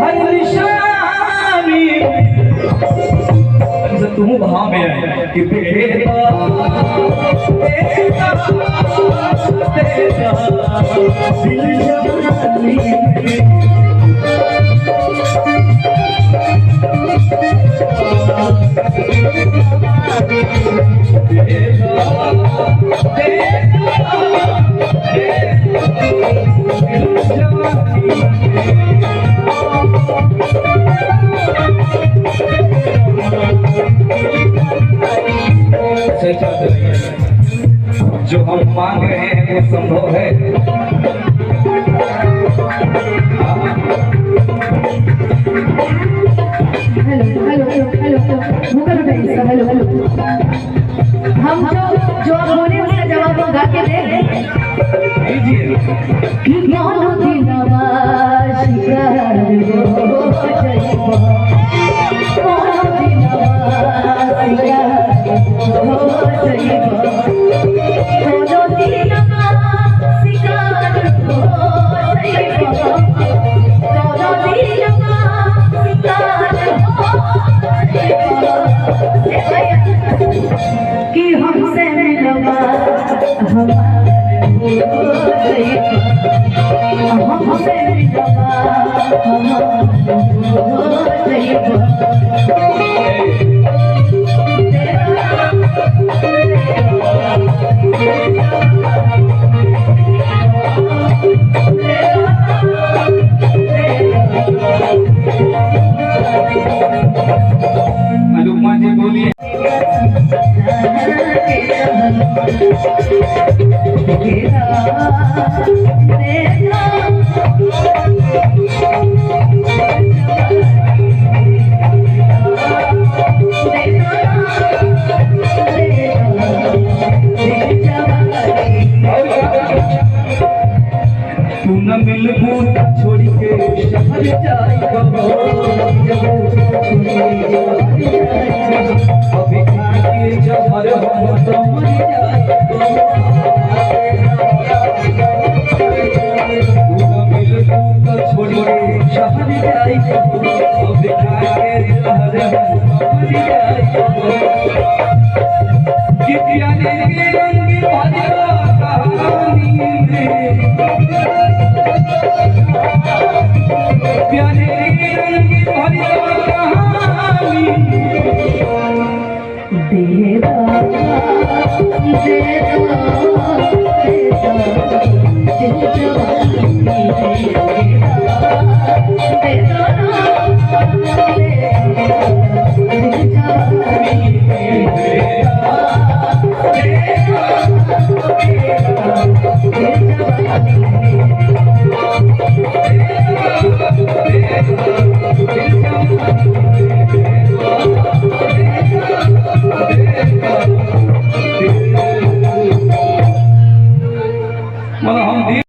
हर निशानी तुम वहां में आए कि बेटा बेटा बेटा दिल जवानी जो हम मांग रहे हैं वो संभव है। हेलो हेलो हेलो हेलो भूखा बताइए हेलो हेलो हम जो आप बोले उसका जवाब हम गा के दे कि कौन दिलवा शिकार हो जाइबो कौन दिलवा शिकार हो जाइबो कौन दिलवा शिकार हो जाइबो कौन दिलवा शिकार हो जाइबो कि हमसे मिलवा हमसे मिलवा अनुपमा जी बोलिए। तू न मिलबू छोड़ के शहर जाइबो अभी खाके जहर हम तो मर जाइबो तू न मिलबू छोड़ के शहर जाइबो अभी खाके जहर हम तो मर जाइबो कि प्यारे के रंग भजवा कहानी प्यारे रंग भजवा कहानी देदा देदा देदा दिल जवानी देदा दिल जवानी